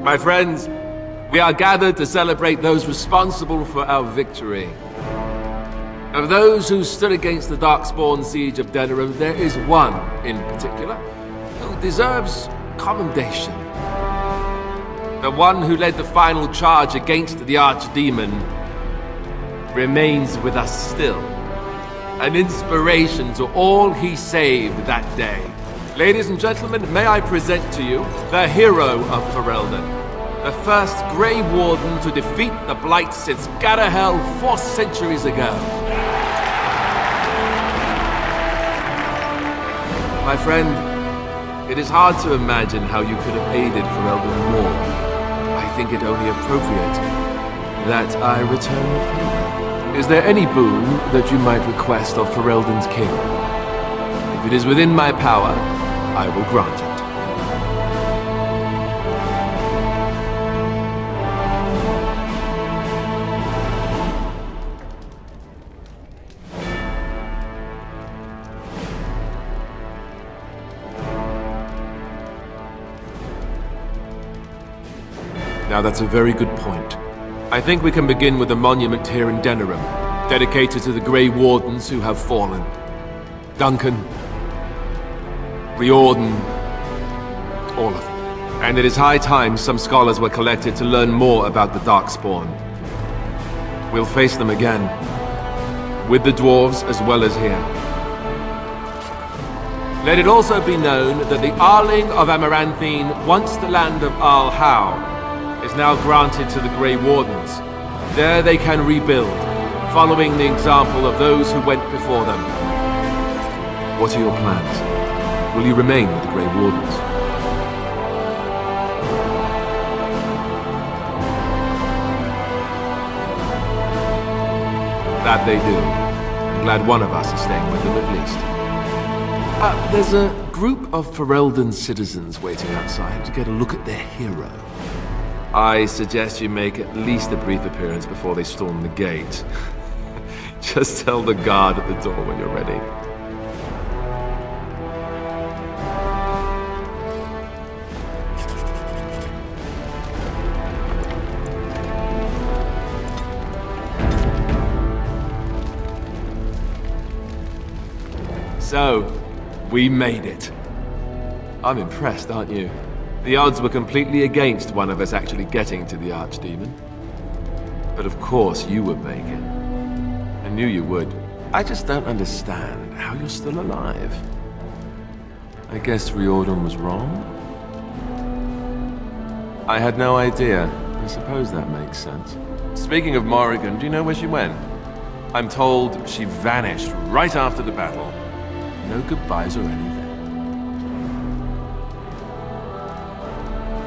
My friends, we are gathered to celebrate those responsible for our victory. Of those who stood against the Darkspawn siege of Denerim, there is one in particular who deserves commendation. The one who led the final charge against the Archdemon remains with us still. An inspiration to all he saved that day. Ladies and gentlemen, may I present to you the hero of Ferelden, the first Grey Warden to defeat the Blight since Garahel 4 centuries ago. My friend, it is hard to imagine how you could have aided Ferelden more. I think it only appropriate that I return the favor. Is there any boon that you might request of Ferelden's king? If it is within my power, I will grant it. Now that's a very good point. I think we can begin with a monument here in Denerim, dedicated to the Grey Wardens who have fallen. Duncan, Riordan, all of them. And it is high time some scholars were collected to learn more about the Darkspawn. We'll face them again, with the dwarves as well as here. Let it also be known that the Arling of Amaranthine, once the land of Arl-How, is now granted to the Grey Wardens. There they can rebuild, following the example of those who went before them. What are your plans? Will you remain with the Grey Wardens? That they do. I'm glad one of us is staying with them at least. There's a group of Ferelden citizens waiting outside to get a look at their hero. I suggest you make at least a brief appearance before they storm the gate. Just tell the guard at the door when you're ready. So, we made it. I'm impressed, aren't you? The odds were completely against one of us actually getting to the Archdemon. But of course you would make it. I knew you would. I just don't understand how you're still alive. I guess Riordan was wrong? I had no idea. I suppose that makes sense. Speaking of Morrigan, do you know where she went? I'm told she vanished right after the battle. No goodbyes or anything.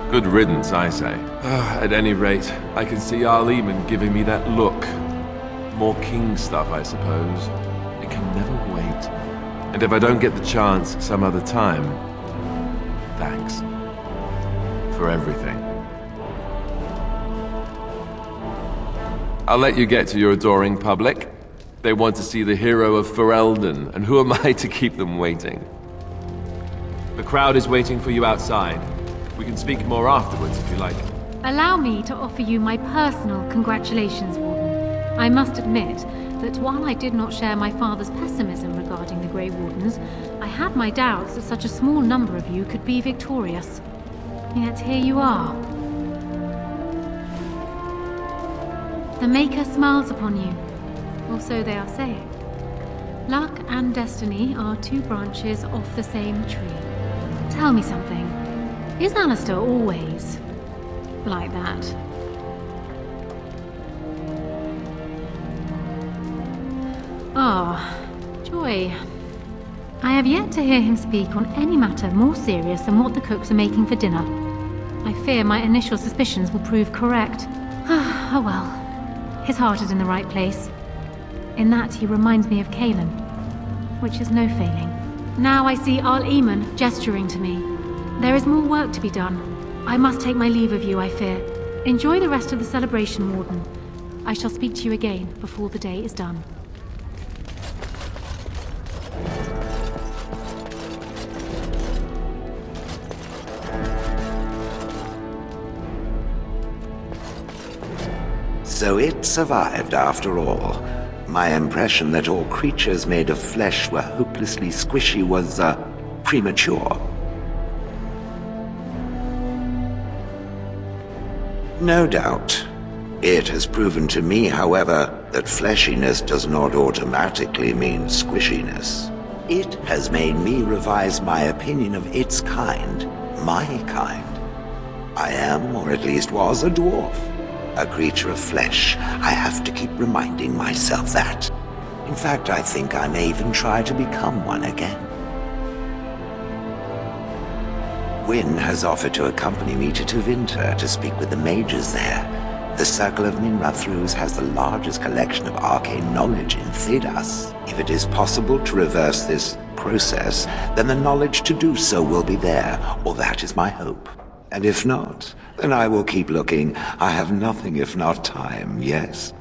Good riddance, I say. At any rate, I can see Archdemon giving me that look. More king stuff, I suppose. It can never wait. And if I don't get the chance some other time, thanks. For everything. I'll let you get to your adoring public. They want to see the hero of Ferelden, and who am I to keep them waiting? The crowd is waiting for you outside. We can speak more afterwards if you like. Allow me to offer you my personal congratulations, Warden. I must admit that while I did not share my father's pessimism regarding the Grey Wardens, I had my doubts that such a small number of you could be victorious. Yet here you are. The Maker smiles upon you, or so they are saying. Luck and destiny are two branches off the same tree. Tell me something. Is Alistair always like that? Ah, Joy. I have yet to hear him speak on any matter more serious than what the cooks are making for dinner. I fear my initial suspicions will prove correct. Oh well. His heart is in the right place. In that he reminds me of Caelan, which is no failing. Now I see Archdemon gesturing to me. There is more work to be done. I must take my leave of you, I fear. Enjoy the rest of the celebration, Warden. I shall speak to you again before the day is done. So it survived after all. My impression that all creatures made of flesh were hopelessly squishy was, premature. No doubt. It has proven to me, however, that fleshiness does not automatically mean squishiness. It has made me revise my opinion of its kind, my kind. I am, or at least was, a dwarf. A creature of flesh. I have to keep reminding myself that. In fact, I think I may even try to become one again. Wynne has offered to accompany me to Tevinter to speak with the mages there. The Circle of Minrathrus has the largest collection of arcane knowledge in Thedas. If it is possible to reverse this process, then the knowledge to do so will be there, or that is my hope. And if not, then I will keep looking. I have nothing if not time, yes?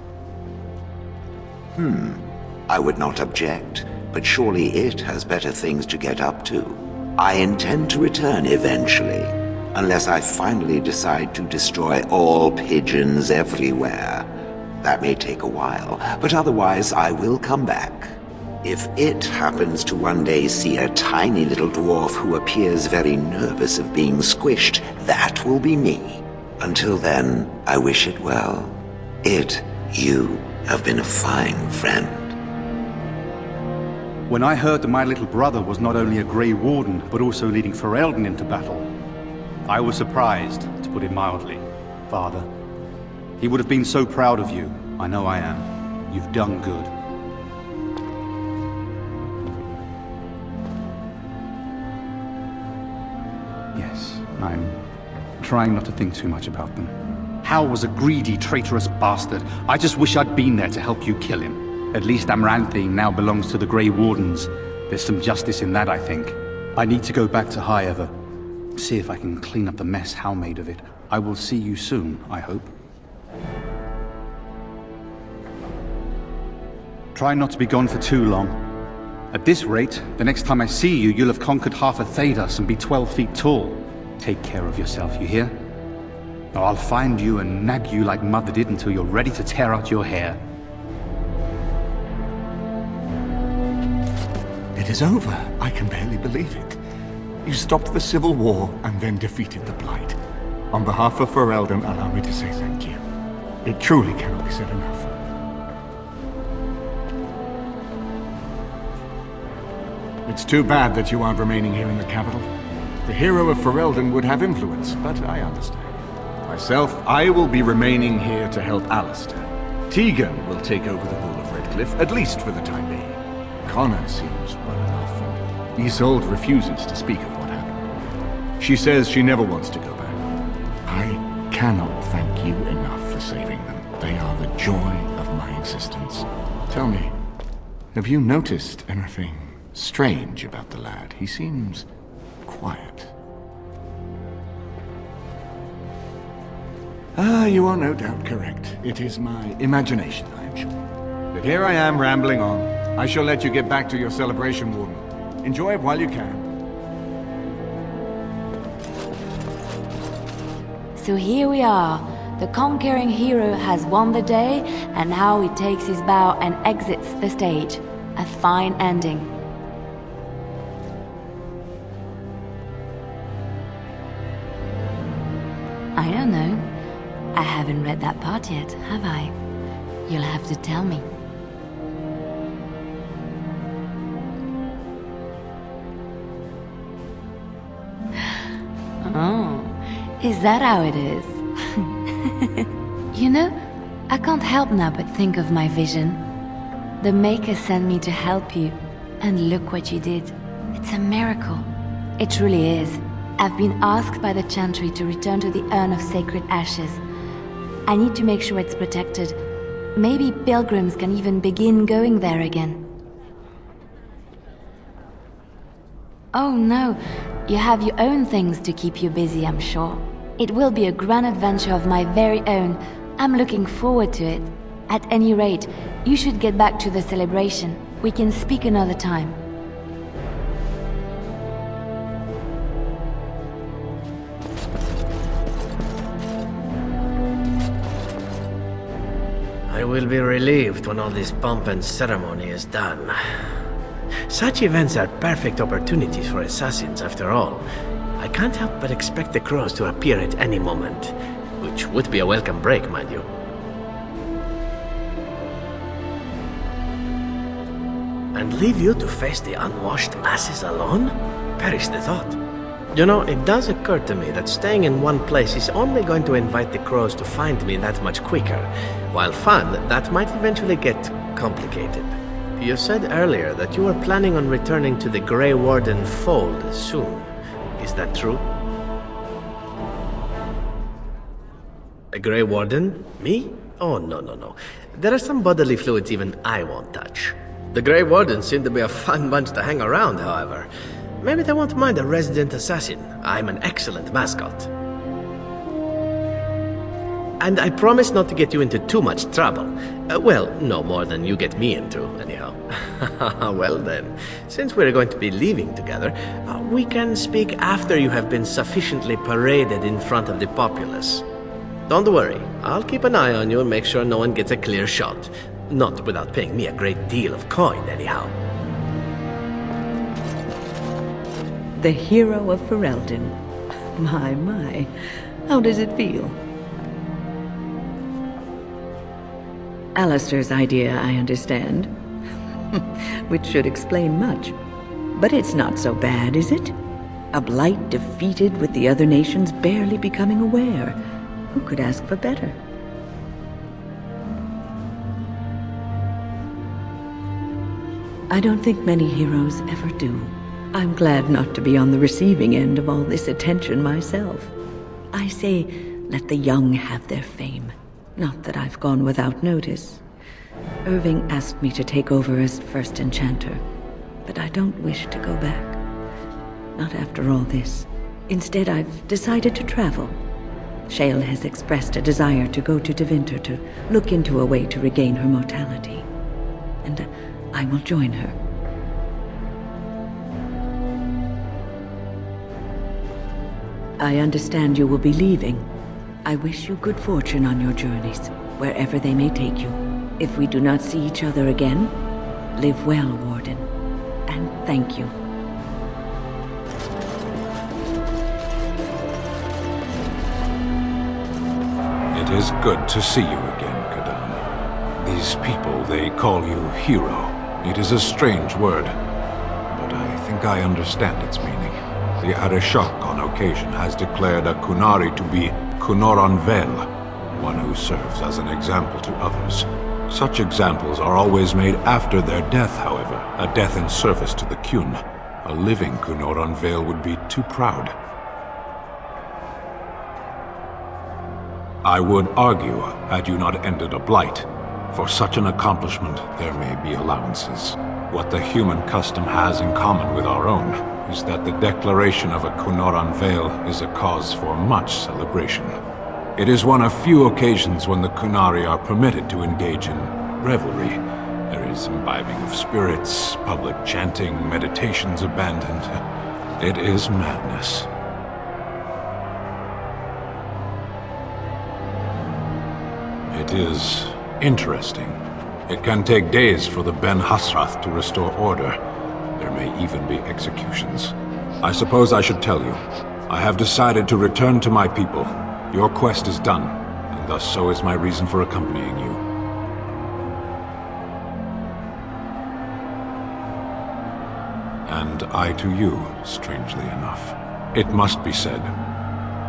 I would not object, but surely it has better things to get up to. I intend to return eventually, unless I finally decide to destroy all pigeons everywhere. That may take a while, but otherwise I will come back. If it happens to one day see a tiny little dwarf who appears very nervous of being squished, that will be me. Until then, I wish it well. You have been a fine friend. When I heard that my little brother was not only a Grey Warden, but also leading Ferelden into battle, I was surprised, to put it mildly, Father. He would have been so proud of you. I know I am. You've done good. Yes, I'm trying not to think too much about them. Hal was a greedy, traitorous bastard. I just wish I'd been there to help you kill him. At least Amaranthine now belongs to the Grey Wardens. There's some justice in that, I think. I need to go back to High Ever. See if I can clean up the mess Hal made of it. I will see you soon, I hope. Try not to be gone for too long. At this rate, the next time I see you, you'll have conquered half of Thedas and be 12 feet tall. Take care of yourself, you hear? Or I'll find you and nag you like Mother did until you're ready to tear out your hair. It is over. I can barely believe it. You stopped the Civil War and then defeated the Blight. On behalf of Ferelden, allow me to say thank you. It truly cannot be said enough. It's too bad that you aren't remaining here in the capital. The hero of Ferelden would have influence, but I understand. Myself, I will be remaining here to help Alistair. Tegan will take over the rule of Redcliffe, at least for the time being. Connor seems well enough, and Isolde refuses to speak of what happened. She says she never wants to go back. I cannot thank you enough for saving them. They are the joy of my existence. Tell me, have you noticed anything strange about the lad? He seems quiet. You are no doubt correct. It is my imagination, I am sure. But here I am rambling on. I shall let you get back to your celebration, Warden. Enjoy it while you can. So here we are. The conquering hero has won the day, and now he takes his bow and exits the stage. A fine ending. I don't know. I haven't read that part yet, have I? You'll have to tell me. Oh, is that how it is? You know, I can't help now but think of my vision. The Maker sent me to help you, and look what you did. It's a miracle. It truly is. I've been asked by the Chantry to return to the Urn of Sacred Ashes. I need to make sure it's protected. Maybe pilgrims can even begin going there again. Oh no, you have your own things to keep you busy, I'm sure. It will be a grand adventure of my very own. I'm looking forward to it. At any rate, you should get back to the celebration. We can speak another time. will be relieved when all this pomp and ceremony is done. Such events are perfect opportunities for assassins, after all. I can't help but expect the crows to appear at any moment, which would be a welcome break, mind you. And leave you to face the unwashed masses alone? Perish the thought. You know, it does occur to me that staying in one place is only going to invite the crows to find me that much quicker, while fun, that might eventually get complicated. You said earlier that you were planning on returning to the Grey Warden fold soon. Is that true? A Grey Warden? Me? Oh, no. There are some bodily fluids even I won't touch. The Grey Wardens seem to be a fun bunch to hang around, however. Maybe they won't mind a resident assassin. I'm an excellent mascot. And I promise not to get you into too much trouble. Well, no more than you get me into, anyhow. Well then, since we're going to be leaving together, we can speak after you have been sufficiently paraded in front of the populace. Don't worry, I'll keep an eye on you and make sure no one gets a clear shot. Not without paying me a great deal of coin, anyhow. The hero of Ferelden. My. How does it feel? Alistair's idea, I understand. Which should explain much. But it's not so bad, is it? A Blight defeated with the other nations barely becoming aware. Who could ask for better? I don't think many heroes ever do. I'm glad not to be on the receiving end of all this attention myself. I say, let the young have their fame. Not that I've gone without notice. Irving asked me to take over as first enchanter, but I don't wish to go back. Not after all this. Instead, I've decided to travel. Shale has expressed a desire to go to Devinter to look into a way to regain her mortality. And I will join her. I understand you will be leaving. I wish you good fortune on your journeys, wherever they may take you. If we do not see each other again, live well, Warden. And thank you. It is good to see you again, Kadam. These people, they call you hero. It is a strange word, but I think I understand its meaning. The Arishok on occasion has declared a Kunari to be Kunoran Vel, one who serves as an example to others. Such examples are always made after their death, however, a death in service to the Kyun. A living Kunoran Vel would be too proud. I would argue, had you not ended a blight, for such an accomplishment there may be allowances. What the human custom has in common with our own is that the declaration of a Kunoran Vel is a cause for much celebration. It is one of few occasions when the Kunari are permitted to engage in revelry. There is imbibing of spirits, public chanting, meditations abandoned. It is madness. It is interesting. It can take days for the Ben Hasrath to restore order. There may even be executions. I suppose I should tell you. I have decided to return to my people. Your quest is done, and thus so is my reason for accompanying you. And I to you, strangely enough. It must be said.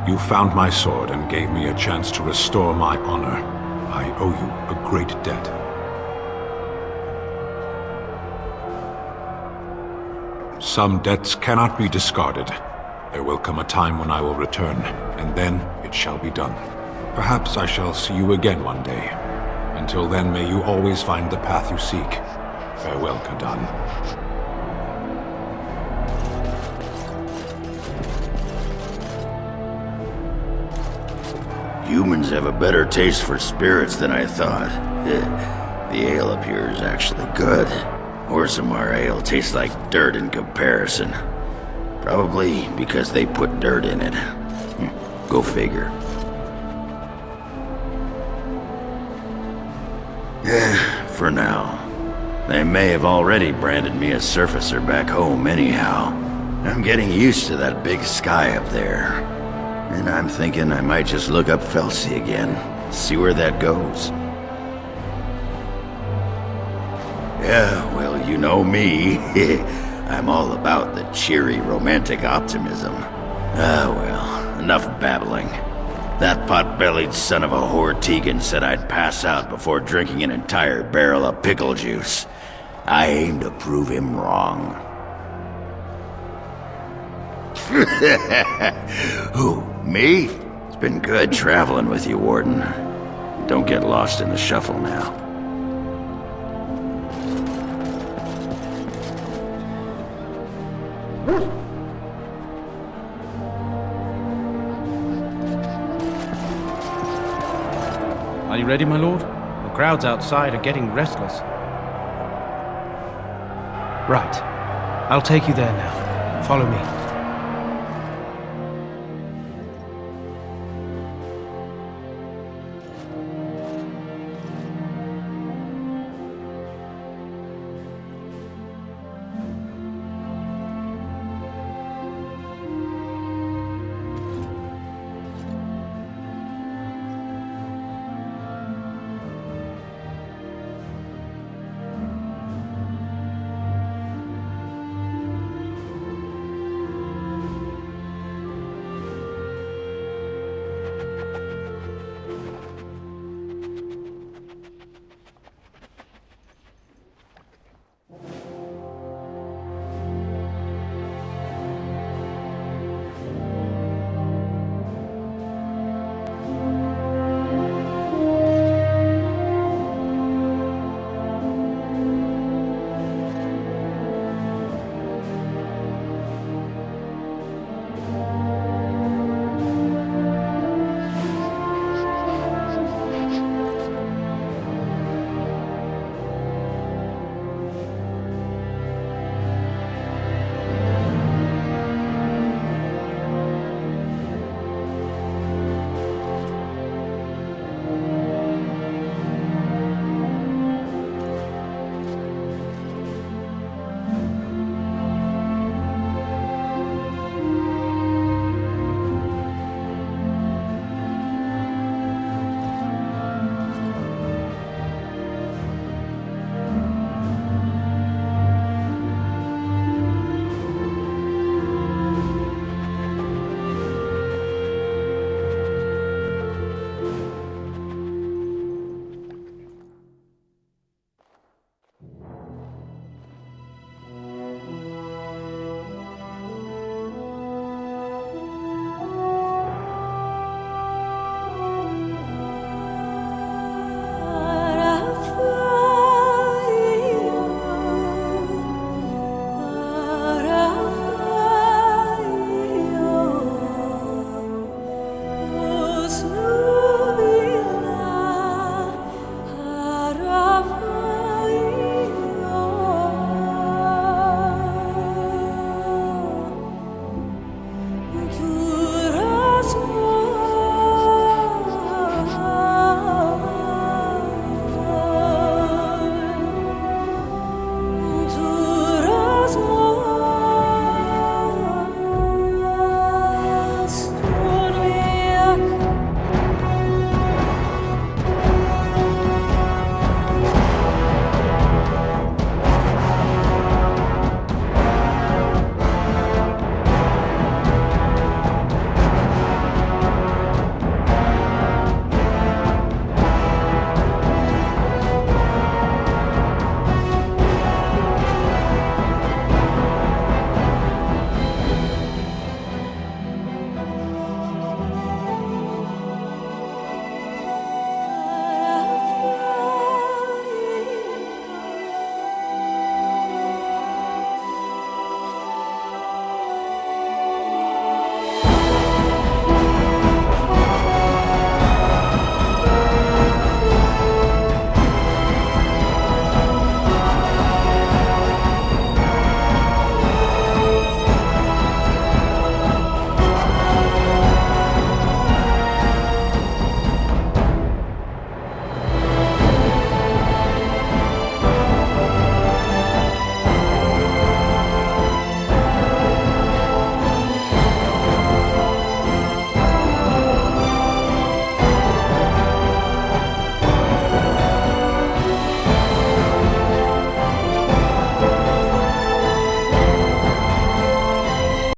You found my sword and gave me a chance to restore my honor. I owe you a great debt. Some debts cannot be discarded. There will come a time when I will return, and then it shall be done. Perhaps I shall see you again one day. Until then, may you always find the path you seek. Farewell, Kadan. Humans have a better taste for spirits than I thought. The ale up here is actually good. Orzammar ale tastes like dirt in comparison. Probably because they put dirt in it. Go figure. For now. They may have already branded me a surfacer back home anyhow. I'm getting used to that big sky up there. And I'm thinking I might just look up Felsi again, see where that goes. Yeah, well, you know me. I'm all about the cheery, romantic optimism. Ah, well, enough babbling. That pot-bellied son of a whore Tegan said I'd pass out before drinking an entire barrel of pickle juice. I aim to prove him wrong. Who, me? It's been good traveling with you, Warden. Don't get lost in the shuffle now. Are you ready, my lord? The crowds outside are getting restless. Right. I'll take you there now. Follow me.